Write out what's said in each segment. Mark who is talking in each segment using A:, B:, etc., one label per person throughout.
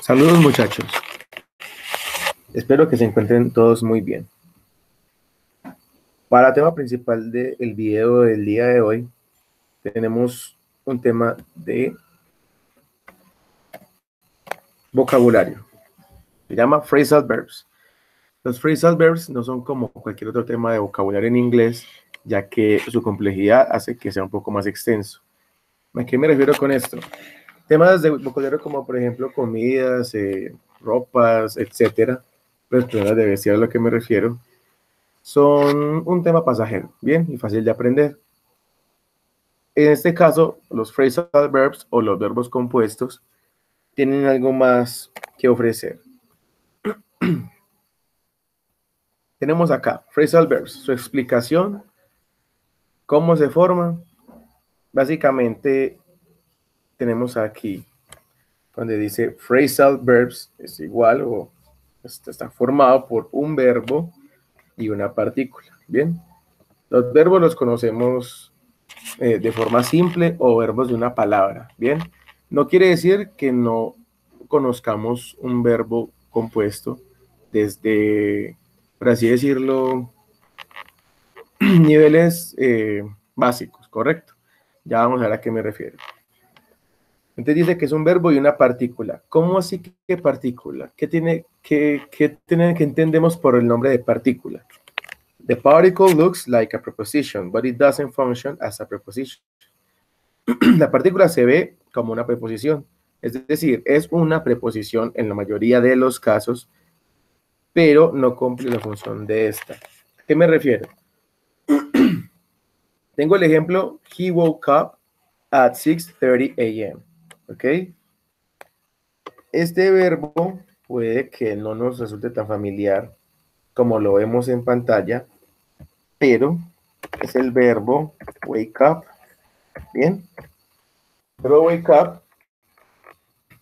A: Saludos muchachos, espero que se encuentren todos muy bien. Para el tema principal del video del día de hoy, tenemos un tema de vocabulario. Se llama phrasal verbs. Los phrasal verbs no son como cualquier otro tema de vocabulario en inglés, ya que su complejidad hace que sea un poco más extenso. ¿A qué me refiero con esto? Temas de vocabulario como, por ejemplo, comidas, ropas, etcétera, pues prendas de vestir a lo que me refiero, son un tema pasajero, bien, y fácil de aprender. En este caso, los phrasal verbs o los verbos compuestos tienen algo más que ofrecer. Tenemos acá phrasal verbs, su explicación, cómo se forman. Básicamente tenemos aquí donde dice phrasal verbs es igual o está formado por un verbo y una partícula. Bien, los verbos los conocemos de forma simple o verbos de una palabra. Bien, no quiere decir que no conozcamos un verbo compuesto desde, por así decirlo, niveles básicos, ¿correcto? Ya vamos a ver a qué me refiero. Entonces dice que es un verbo y una partícula. ¿Cómo así que partícula? ¿Qué entendemos por el nombre de partícula? The particle looks like a preposition, but it doesn't function as a preposition. La partícula se ve como una preposición, es decir, es una preposición en la mayoría de los casos, pero no cumple la función de esta. ¿A qué me refiero? Tengo el ejemplo, he woke up at 6:30 a.m. ¿Ok? Este verbo puede que no nos resulte tan familiar como lo vemos en pantalla, pero es el verbo wake up. Bien. Pero wake up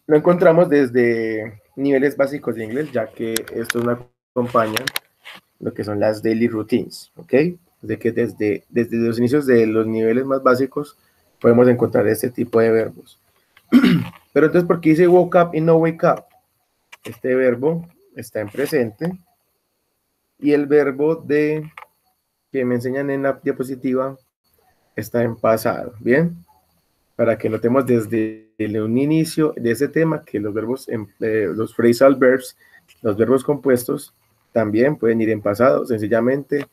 A: lo encontramos desde niveles básicos de inglés, ya que estos nos acompañan lo que son las daily routines, ¿ok? De que desde los inicios de los niveles más básicos podemos encontrar este tipo de verbos. Pero entonces, ¿por qué dice woke up y no wake up? Este verbo está en presente y el verbo que me enseñan en la diapositiva está en pasado, ¿bien? Para que notemos desde un inicio de ese tema que los verbos, los phrasal verbs, los verbos compuestos, también pueden ir en pasado, sencillamente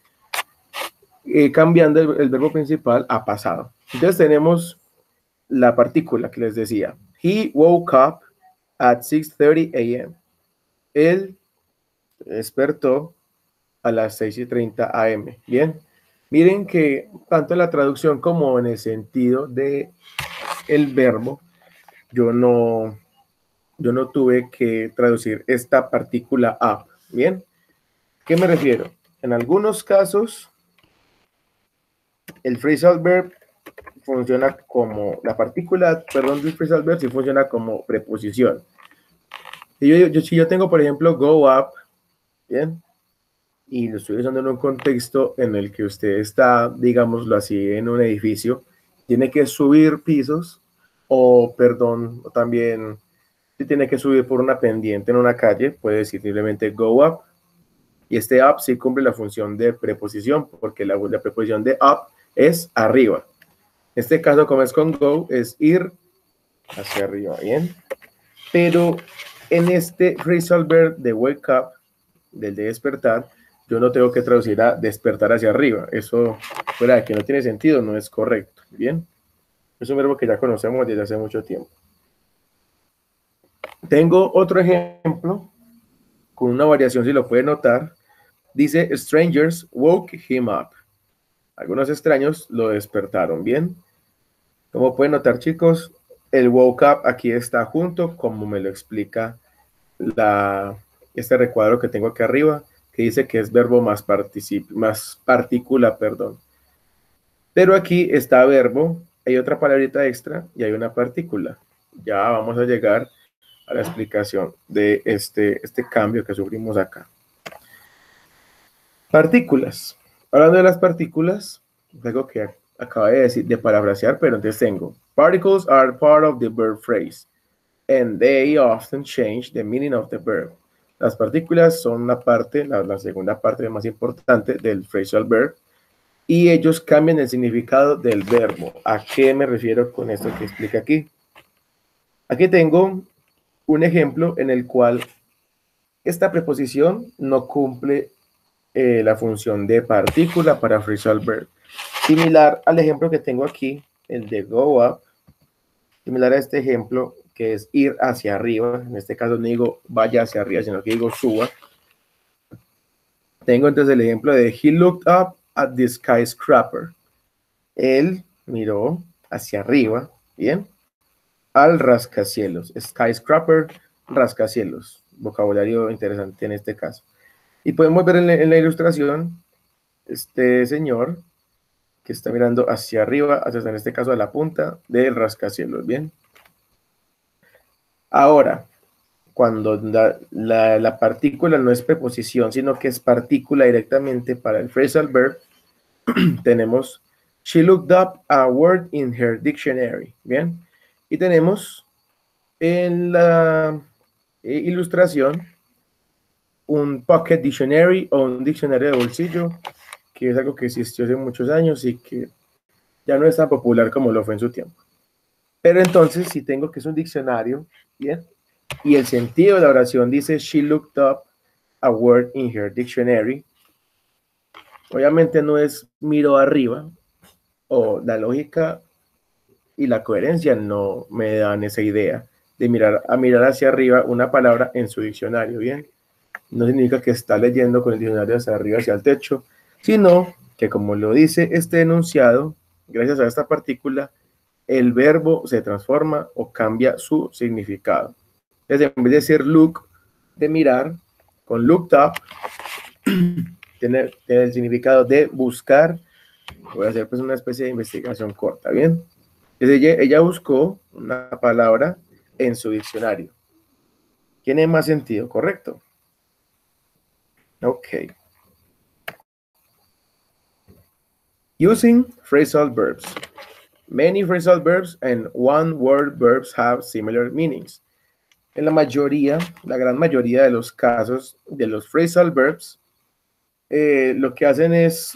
A: cambiando el verbo principal a pasado. Entonces tenemos la partícula que les decía. He woke up at 6:30 a.m. Él despertó a las 6:30 a.m. Bien, miren que tanto en la traducción como en el sentido de el verbo, yo no tuve que traducir esta partícula up. Bien, ¿qué me refiero? En algunos casos, el phrasal verb funciona como, la partícula, perdón, del phrasal verb sí funciona como preposición. Si yo tengo, por ejemplo, go up, bien, y lo estoy usando en un contexto en el que usted está, digámoslo así, en un edificio, tiene que subir pisos, o perdón, o también si tiene que subir por una pendiente en una calle, puede decir simplemente go up. Y este up sí cumple la función de preposición, porque la preposición de up es arriba. En este caso, como es con go, es ir hacia arriba, ¿bien? Pero en este phrasal verb de wake up, del de despertar, yo no tengo que traducir a despertar hacia arriba. Eso, fuera de que no tiene sentido, no es correcto, ¿bien? Es un verbo que ya conocemos desde hace mucho tiempo. Tengo otro ejemplo con una variación, si lo pueden notar. Dice, strangers woke him up. Algunos extraños lo despertaron, ¿bien? Como pueden notar, chicos, el woke up aquí está junto, como me lo explica este recuadro que tengo aquí arriba, que dice que es verbo más partícula, perdón. Pero aquí está verbo, hay otra palabrita extra y hay una partícula. Ya vamos a llegar a la explicación de este cambio que sufrimos acá. Partículas. Hablando de las partículas, algo que acabo de decir, de parafrasear, pero entonces tengo, particles are part of the verb phrase. and they often change the meaning of the verb. Las partículas son la parte, la segunda parte más importante del phrasal verb, y ellos cambian el significado del verbo. ¿A qué me refiero con esto que explica aquí? Aquí tengo un ejemplo en el cual esta preposición no cumple la función de partícula para phrasal verb. Similar al ejemplo que tengo aquí, el de go up, similar a este ejemplo que es ir hacia arriba. En este caso no digo vaya hacia arriba, sino que digo suba. Tengo entonces el ejemplo de he looked up at the skyscraper. Él miró hacia arriba, ¿bien? Al rascacielos. Skyscraper, rascacielos. Vocabulario interesante en este caso. Y podemos ver en la ilustración este señor que está mirando hacia arriba, hacia en este caso a la punta del rascacielos, ¿bien? Ahora, cuando la partícula no es preposición, sino que es partícula directamente para el phrasal verb, tenemos she looked up a word in her dictionary, ¿bien? Y tenemos en la ilustración un pocket dictionary o un diccionario de bolsillo, que es algo que existió hace muchos años y que ya no es tan popular como lo fue en su tiempo. Pero entonces, si tengo que es un diccionario, ¿bien? Y el sentido de la oración dice, she looked up a word in her dictionary. Obviamente no es miro arriba, o la lógica y la coherencia no me dan esa idea de mirar hacia arriba una palabra en su diccionario, ¿bien? No significa que está leyendo con el diccionario hacia arriba, hacia el techo, sino que como lo dice este enunciado, gracias a esta partícula, el verbo se transforma o cambia su significado. Entonces, en vez de decir look, de mirar, con looked up, tiene el significado de buscar. Voy a hacer pues una especie de investigación corta, ¿bien? Entonces, ella buscó una palabra en su diccionario. Tiene más sentido, ¿correcto? Ok. Using phrasal verbs. Many phrasal verbs and one-word verbs have similar meanings. En la mayoría, la gran mayoría de los casos de los phrasal verbs, lo que hacen es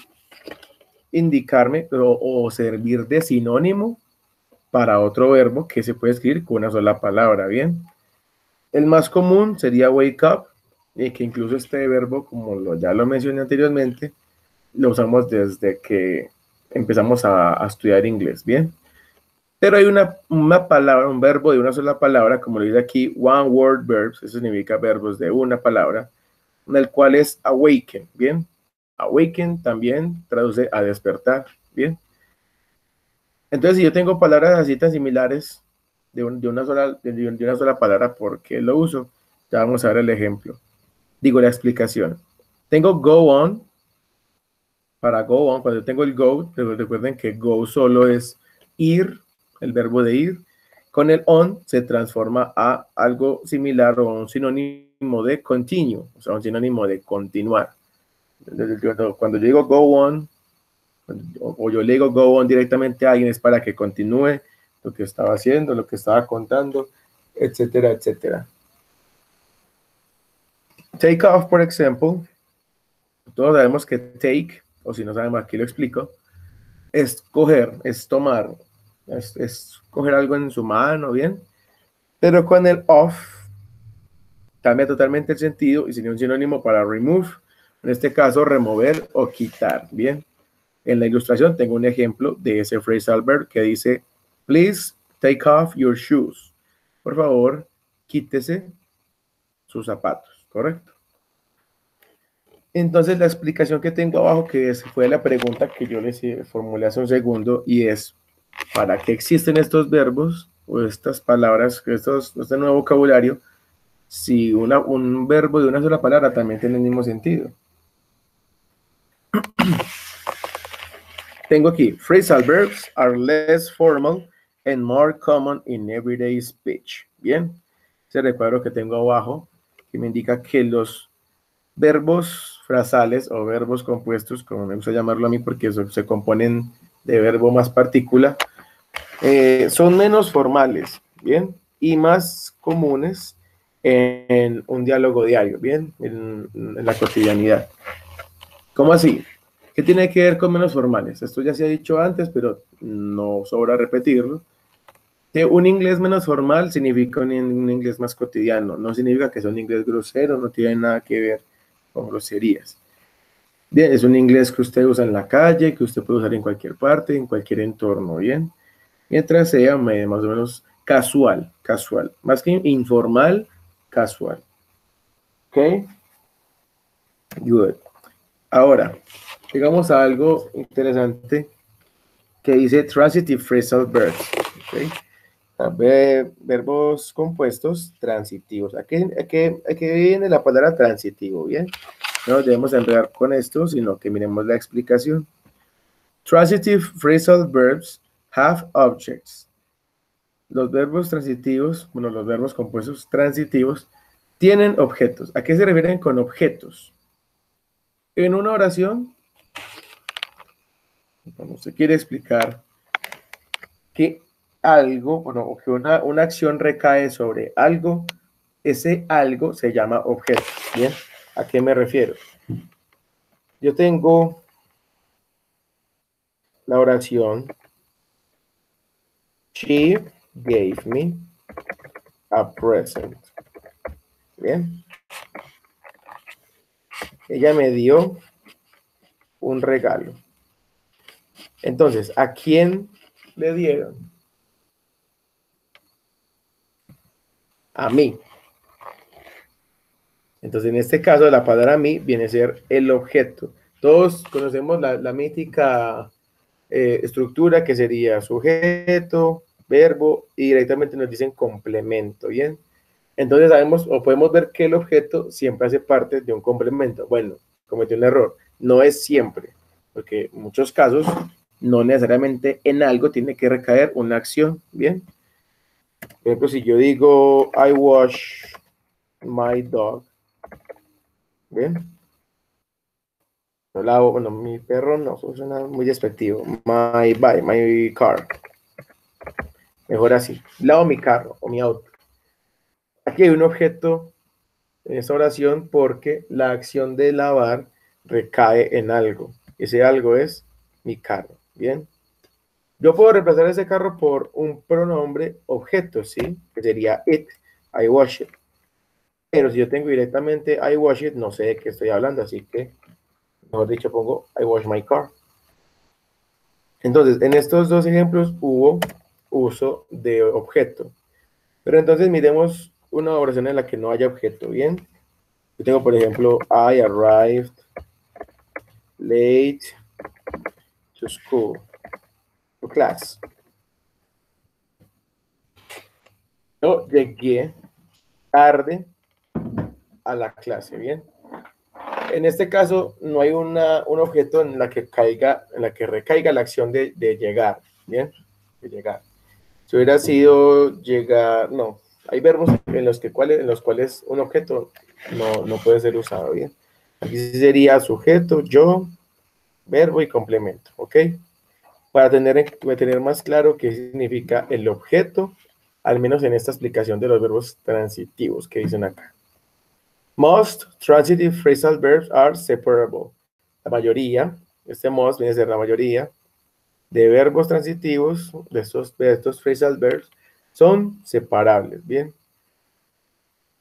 A: indicarme o servir de sinónimo para otro verbo que se puede escribir con una sola palabra, ¿bien? El más común sería wake up, que incluso este verbo, como ya lo mencioné anteriormente, lo usamos desde que empezamos a estudiar inglés, ¿bien? Pero hay una palabra, un verbo de una sola palabra, como lo dice aquí, one word verbs, eso significa verbos de una palabra, en el cual es awaken, ¿bien? Awaken también traduce a despertar, ¿bien? Entonces, si yo tengo palabras así tan similares de una sola palabra, ¿por qué lo uso? Ya vamos a ver el ejemplo. Digo la explicación. Tengo go on. Para go on, cuando tengo el go, recuerden que go solo es ir, el verbo de ir. Con el on se transforma a algo similar o un sinónimo de continue, o sea, un sinónimo de continuar. Cuando yo digo go on, o yo le digo go on directamente a alguien, es para que continúe lo que estaba haciendo, lo que estaba contando, etcétera, etcétera. Take off, por ejemplo. Todos sabemos que take, o si no sabemos, aquí lo explico, es coger, es tomar, es coger algo en su mano, ¿bien? Pero con el off cambia totalmente el sentido y sería un sinónimo para remove, en este caso remover o quitar, ¿bien? En la ilustración tengo un ejemplo de ese phrasal verb que dice, please take off your shoes. Por favor, quítese sus zapatos, ¿correcto? Entonces la explicación que tengo abajo, que fue la pregunta que yo les formulé hace un segundo, y es, ¿para qué existen estos verbos o estas palabras, este nuevo vocabulario, si un verbo de una sola palabra también tiene el mismo sentido? Tengo aquí, phrasal verbs are less formal and more common in everyday speech. Bien, ese recuadro que tengo abajo, que me indica que los verbos frasales o verbos compuestos, como me gusta llamarlo a mí porque se componen de verbo más partícula, son menos formales, ¿bien? y más comunes en un diálogo diario, ¿bien? En la cotidianidad. ¿Cómo así? ¿Qué tiene que ver con menos formales? Esto ya se ha dicho antes, pero no sobra repetirlo. Que un inglés menos formal significa un inglés más cotidiano, no significa que sea un inglés grosero, no tiene nada que ver con groserías. Bien, es un inglés que usted usa en la calle, que usted puede usar en cualquier parte, en cualquier entorno, ¿bien? Mientras sea más o menos casual, casual, más que informal, casual. ¿Ok? Good. Ahora, llegamos a algo interesante que dice transitive phrasal verbs. ¿Okay? Verbos compuestos transitivos. ¿A qué viene la palabra transitivo? Bien, no nos debemos enredar con esto, sino que miremos la explicación. Transitive phrasal verbs have objects. Los verbos transitivos, bueno, los verbos compuestos transitivos tienen objetos. ¿A qué se refieren con objetos? En una oración, cuando se quiere explicar que algo, bueno, que una acción recae sobre algo, ese algo se llama objeto. ¿Bien? ¿A qué me refiero? Yo tengo la oración She gave me a present. Bien. Ella me dio un regalo. Entonces, ¿a quién le dieron? A mí. Entonces, en este caso, la palabra a mí viene a ser el objeto. Todos conocemos la mítica estructura que sería sujeto, verbo y directamente nos dicen complemento, ¿bien? Entonces sabemos o podemos ver que el objeto siempre hace parte de un complemento. Bueno, cometí un error. No es siempre, porque en muchos casos no necesariamente en algo tiene que recaer una acción, ¿bien? Por ejemplo, si yo digo I wash my dog, ¿bien? No lavo, bueno, mi perro no, eso suena muy despectivo. My car. Mejor así. Lavo mi carro o mi auto. Aquí hay un objeto en esta oración porque la acción de lavar recae en algo. Ese algo es mi carro. Bien. Yo puedo reemplazar ese carro por un pronombre objeto, ¿sí? Que sería it, I wash it. Pero si yo tengo directamente I wash it, no sé de qué estoy hablando, así que, mejor dicho, pongo I wash my car. Entonces, en estos dos ejemplos hubo uso de objeto. Pero entonces miremos una oración en la que no haya objeto, ¿bien? Yo tengo, por ejemplo, I arrived late to school, to class. Yo llegué tarde a la clase, ¿bien? En este caso, no hay un objeto en la que recaiga la acción de llegar, ¿bien? De llegar. Si hubiera sido llegar, no. Hay verbos en los cuales un objeto no puede ser usado, ¿bien? Aquí sería sujeto, yo, verbo y complemento, ¿ok? Para tener más claro qué significa el objeto, al menos en esta explicación de los verbos transitivos que dicen acá. Most transitive phrasal verbs are separable. La mayoría, este most viene a ser la mayoría, de verbos transitivos, de estos phrasal verbs, son separables, ¿bien?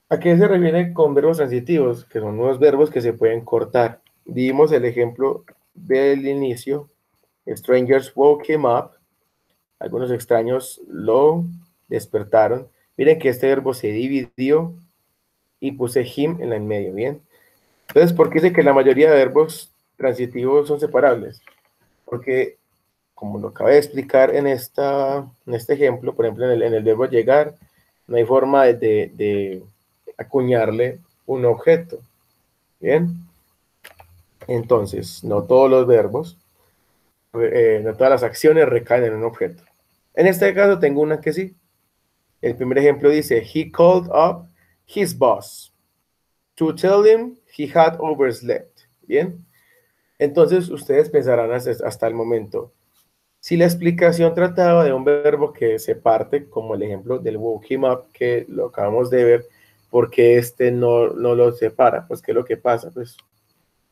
A: ¿A qué se refiere con verbos transitivos? Que son unos verbos que se pueden cortar. Dimos el ejemplo del inicio. Strangers woke him up. Algunos extraños lo despertaron. Miren que este verbo se dividió y puse him en la en medio, ¿bien? Entonces, ¿por qué dice que la mayoría de verbos transitivos son separables? Porque, como lo acabé de explicar en este ejemplo, por ejemplo, en el verbo llegar, no hay forma de acuñarle un objeto, ¿bien? Entonces, no todos los verbos, no todas las acciones recaen en un objeto. En este caso tengo una que sí. El primer ejemplo dice, he called up his boss to tell him he had overslept. Bien. Entonces ustedes pensarán hasta el momento, Si la explicación trataba de un verbo que se parte, como el ejemplo del woke him up, que lo acabamos de ver, porque este no lo separa, pues ¿qué es lo que pasa? Pues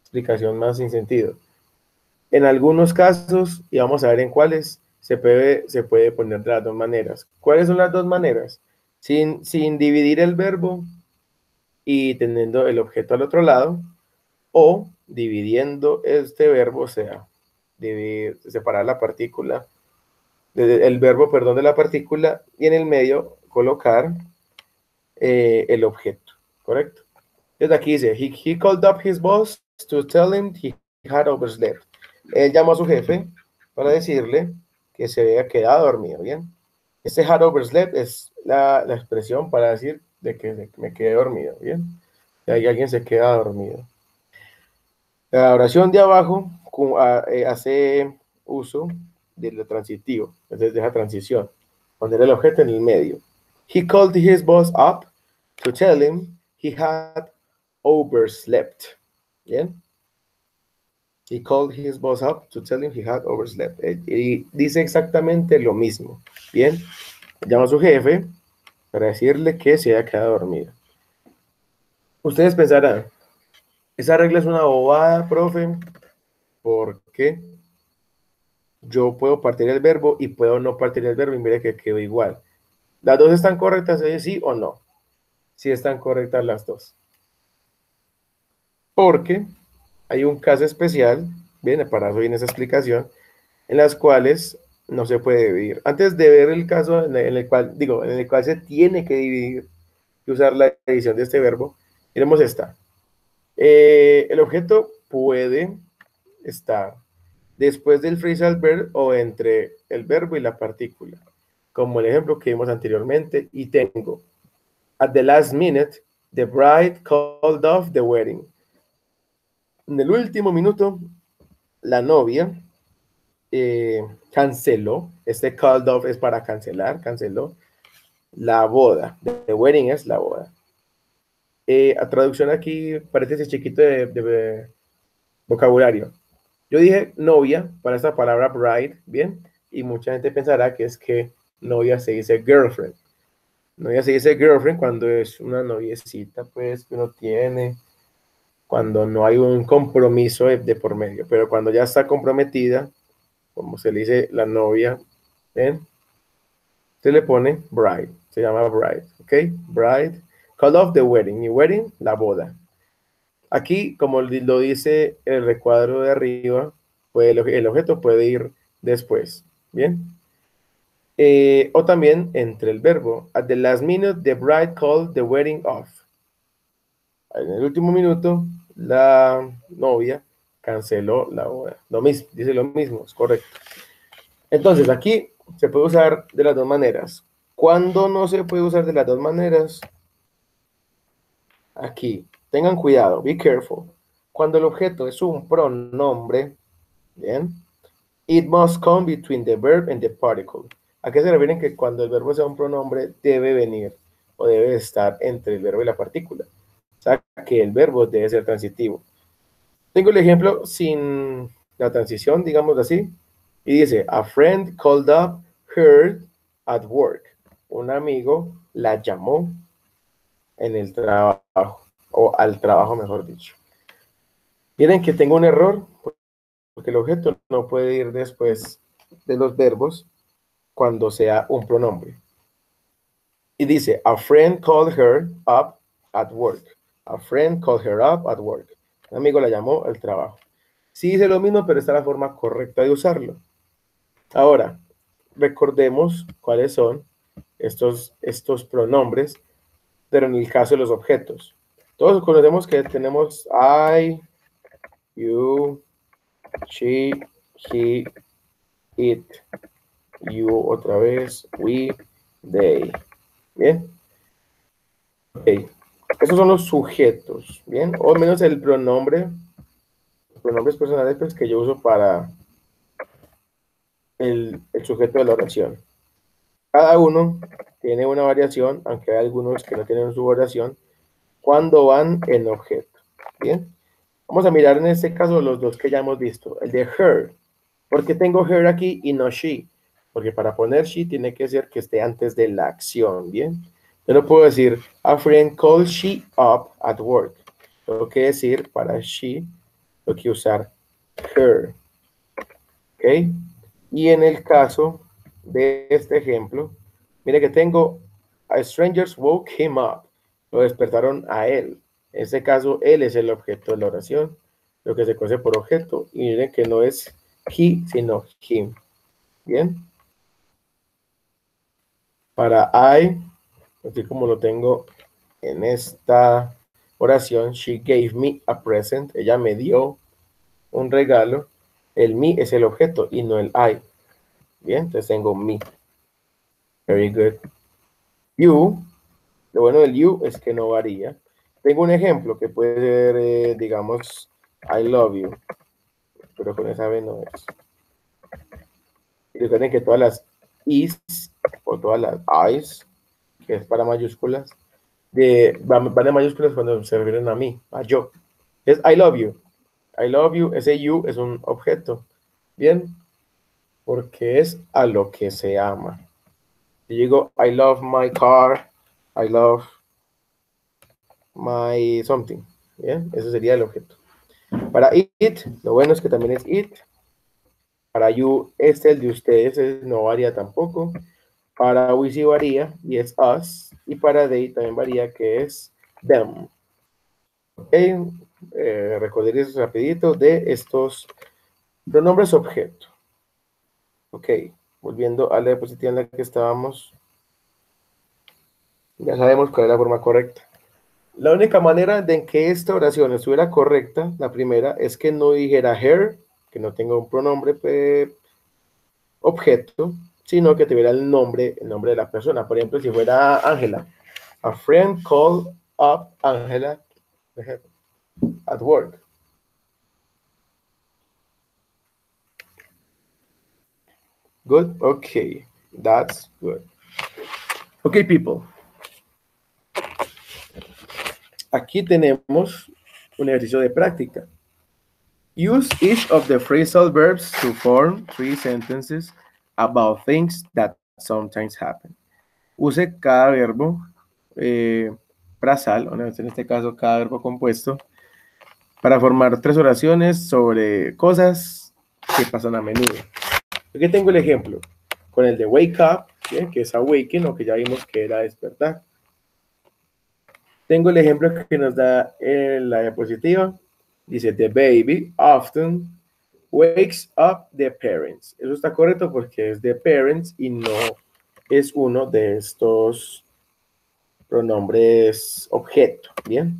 A: explicación más sin sentido. En algunos casos, y vamos a ver en cuáles, se puede poner de las dos maneras. ¿Cuáles son las dos maneras? Sin dividir el verbo y teniendo el objeto al otro lado, o dividiendo este verbo, o sea, separar la partícula, el verbo, perdón, de la partícula, y en el medio colocar el objeto, ¿correcto? Entonces aquí dice, he called up his boss to tell him he had overslept. Él llamó a su jefe para decirle que se había quedado dormido, ¿bien? Este had overslept es la expresión para decir de que me quedé dormido, ¿bien? De ahí alguien se queda dormido. La oración de abajo hace uso de lo transitivo, entonces deja transición, poner el objeto en el medio. He called his boss up to tell him he had overslept. ¿Bien? He called his boss up to tell him he had overslept. Y dice exactamente lo mismo. Bien, llama a su jefe para decirle que se haya quedado dormido. Ustedes pensarán, esa regla es una bobada, profe, porque yo puedo partir el verbo y puedo no partir el verbo y mire que quedó igual. ¿Las dos están correctas? ¿Sí o no? Sí están correctas las dos. Porque hay un caso especial, bien, para eso viene esa explicación, en las cuales no se puede dividir. Antes de ver el caso en el cual, digo, en el cual se tiene que dividir y usar la edición de este verbo, miremos esta. El objeto puede estar después del phrasal verb o entre el verbo y la partícula, como el ejemplo que vimos anteriormente, y tengo, at the last minute, the bride called off the wedding. En el último minuto, la novia canceló, este called off es para cancelar, canceló la boda. The wedding es la boda. A traducción aquí, paréntesis chiquito de vocabulario. Yo dije novia para esta palabra bride, ¿bien? Y mucha gente pensará que es que novia se dice girlfriend. Novia se dice girlfriend cuando es una noviecita, pues, que uno tiene, cuando no hay un compromiso de por medio. Pero cuando ya está comprometida, como se le dice la novia, ¿ven? Se le pone bride, se llama bride, ¿ok? Bride, call off the wedding, y wedding, la boda. Aquí, como lo dice el recuadro de arriba, pues el objeto puede ir después, ¿bien? O también entre el verbo. At the last minute, the bride called the wedding off. En el último minuto, la novia canceló la boda. Lo mismo, dice lo mismo, es correcto. Entonces, aquí se puede usar de las dos maneras. ¿Cuándo no se puede usar de las dos maneras? Aquí, tengan cuidado, be careful. Cuando el objeto es un pronombre, ¿bien? It must come between the verb and the particle. ¿A qué se refieren que cuando el verbo sea un pronombre debe venir o debe estar entre el verbo y la partícula? O sea, que el verbo debe ser transitivo. Tengo el ejemplo sin la transición, digamos así, y dice, a friend called up her at work. Un amigo la llamó en el trabajo, o al trabajo, mejor dicho. Miren que tengo un error, porque el objeto no puede ir después de los verbos cuando sea un pronombre. Y dice, a friend called her up at work. A friend called her up at work. Un amigo la llamó al trabajo. Sí dice lo mismo, pero está la forma correcta de usarlo. Ahora, recordemos cuáles son estos pronombres, pero en el caso de los objetos. Todos conocemos que tenemos I, you, she, he, it, you otra vez, we, they. Bien. Ok. Esos son los sujetos. Bien. O menos el pronombre. Los pronombres personales pues, que yo uso para el sujeto de la oración. Cada uno tiene una variación, aunque hay algunos que no tienen su variación, cuando van en objeto. Bien. Vamos a mirar en este caso los dos que ya hemos visto. El de her. ¿Por qué tengo her aquí y no she? Porque para poner she tiene que ser que esté antes de la acción, ¿bien? Yo no puedo decir, a friend called she up at work. Tengo que decir, para she, tengo que usar her, ¿ok? Y en el caso de este ejemplo, mire que tengo, a strangers woke him up. Lo despertaron a él. En este caso, él es el objeto de la oración, lo que se conoce por objeto. Y miren que no es he, sino him. Bien. Para I, así como lo tengo en esta oración, she gave me a present. Ella me dio un regalo. El me es el objeto y no el I. Bien, entonces tengo me. Very good. You, lo bueno del you es que no varía. Tengo un ejemplo que puede ser, digamos, I love you, pero con esa B no es. Y recuerden que todas las is o todas las I's, que es para mayúsculas, van de mayúsculas cuando se refieren a mí, a yo. Es I love you. I love you, ese you es un objeto. Bien, porque es a lo que se ama. Si digo I love my car, I love my something. Bien, eso sería el objeto. Para it, lo bueno es que también es it. Para you, el de ustedes, no varía tampoco. Para we sí varía y es us. Y para they también varía que es them. Okay. Recordar eso rapidito de estos pronombres objeto. Ok, volviendo a la diapositiva en la que estábamos. Ya sabemos cuál es la forma correcta. La única manera de que esta oración estuviera correcta, la primera, es que no dijera her, que no tenga un pronombre objeto, sino que tuviera el nombre de la persona. Por ejemplo, si fuera Ángela. A friend called up Ángela at work. Good? Okay. That's good. Okay, people. Aquí tenemos un ejercicio de práctica. Use each of the phrasal verbs to form 3 sentences about things that sometimes happen. Use cada verbo frasal, en este caso cada verbo compuesto, para formar 3 oraciones sobre cosas que pasan a menudo. Aquí tengo el ejemplo con el de wake up, ¿bien? Que es awaken, o que ya vimos que era despertar. Tengo el ejemplo que nos da en la diapositiva. Dice, the baby often wakes up the parents. Eso está correcto porque es the parents y no es uno de estos pronombres objeto. Bien.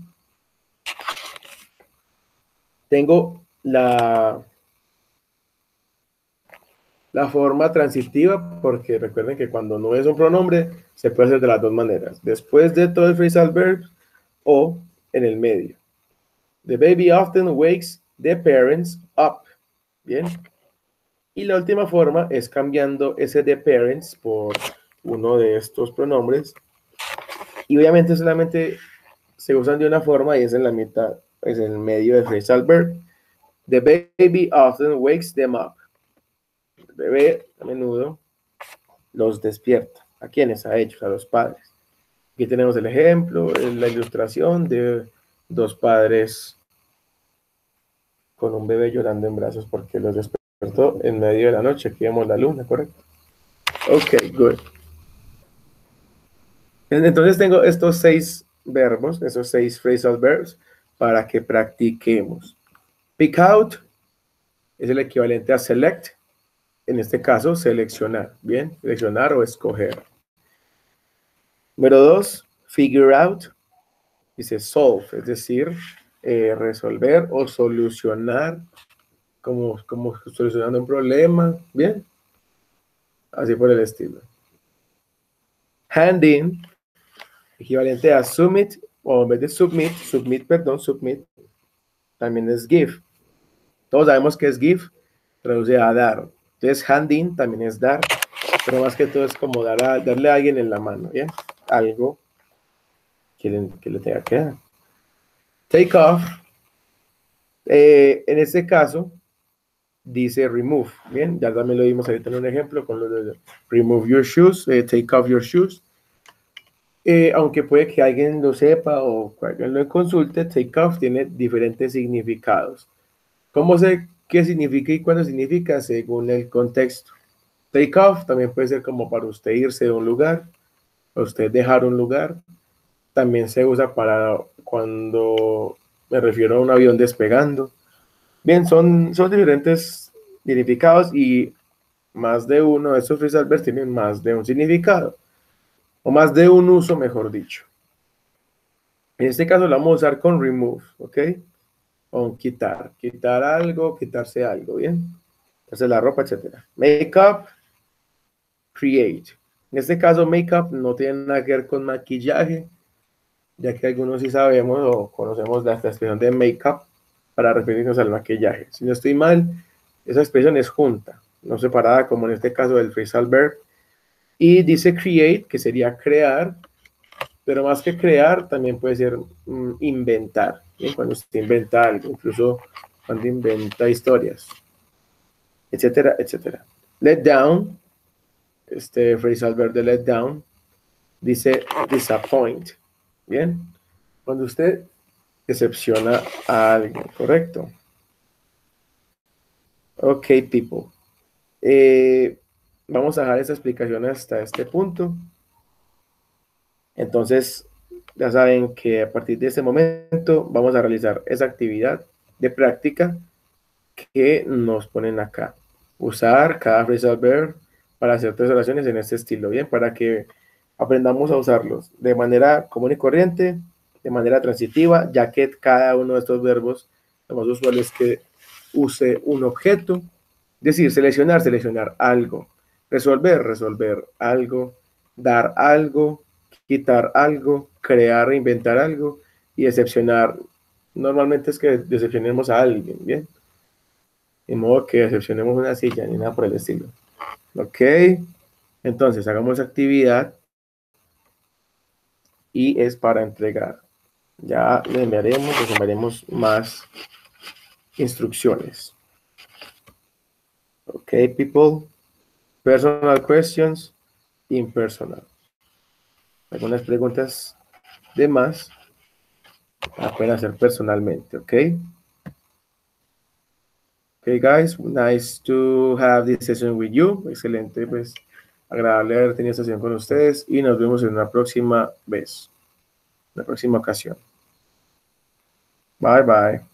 A: Tengo la forma transitiva porque recuerden que cuando no es un pronombre se puede hacer de las dos maneras. Después de todo el phrasal verb o en el medio. The baby often wakes the parents up. Bien. Y la última forma es cambiando ese the parents por uno de estos pronombres. Y obviamente solamente se usan de una forma y es en la mitad, es en el medio del phrasal verb. The baby often wakes them up. El bebé a menudo los despierta. ¿A quiénes? A ellos, a los padres. Aquí tenemos el ejemplo, la ilustración de dos padres con un bebé llorando en brazos porque los despertó en medio de la noche. Aquí vemos la luna, ¿correcto? Ok, good. Entonces tengo estos 6 verbos, esos 6 phrasal verbs para que practiquemos. Pick out es el equivalente a select. En este caso, seleccionar. Bien, seleccionar o escoger. Número 2, figure out. Dice solve, es decir, resolver o solucionar, como solucionando un problema. Bien, así por el estilo. Hand in, equivalente a submit, o en vez de submit, también es give. Todos sabemos que es give, traduce a dar. Entonces, hand in también es dar, pero más que todo es como darle a alguien en la mano, ¿bien? Algo que le tenga que dar. Take off. En este caso, dice remove. Bien, ya también lo vimos ahorita en un ejemplo con lo de remove your shoes, take off your shoes. Aunque puede que alguien lo sepa o que alguien lo consulte, take off tiene diferentes significados. ¿Cómo sé qué significa y cuándo significa? Según el contexto. Take off también puede ser como para usted irse de un lugar, para usted dejar un lugar. También se usa para cuando me refiero a un avión despegando. Bien, son diferentes significados y más de uno de estos phrasal verbs tienen más de un significado, o más de un uso, mejor dicho. En este caso lo vamos a usar con remove, ¿ok? Con quitar, quitar algo, quitarse algo, ¿bien? Entonces la ropa, etcétera. Make up, create. En este caso, make up no tiene nada que ver con maquillaje, ya que algunos sí sabemos o conocemos la expresión de make up para referirnos al maquillaje. Si no estoy mal, esa expresión es junta, no separada como en este caso del phrasal verb. Y dice create, que sería crear, pero más que crear, también puede ser inventar. ¿Bien? Cuando usted inventa algo, incluso cuando inventa historias, etcétera, etcétera. Let down, este phrasal verb de let down, dice disappoint. Bien, cuando usted decepciona a alguien, ¿correcto? Ok, people. Vamos a dejar esa explicación hasta este punto. Entonces, ya saben que a partir de este momento vamos a realizar esa actividad de práctica que nos ponen acá. Usar cada phrasal verb para hacer tres oraciones en este estilo, ¿bien? Para que aprendamos a usarlos de manera común y corriente, de manera transitiva, ya que cada uno de estos verbos, lo más usual es que use un objeto, es decir, seleccionar, seleccionar algo, resolver, resolver algo, dar algo, quitar algo, crear, inventar algo y decepcionar. Normalmente es que decepcionemos a alguien, ¿bien? De modo que decepcionemos una silla ni nada por el estilo. Ok, entonces hagamos actividad y es para entregar. Ya les enviaremos más instrucciones. Ok, people. Personal questions, impersonal. Algunas preguntas de más la pueden hacer personalmente, ok. Okay, guys, nice to have this session with you. Excelente, pues, agradable haber tenido esta sesión con ustedes y nos vemos en una próxima vez, en la próxima ocasión. Bye, bye.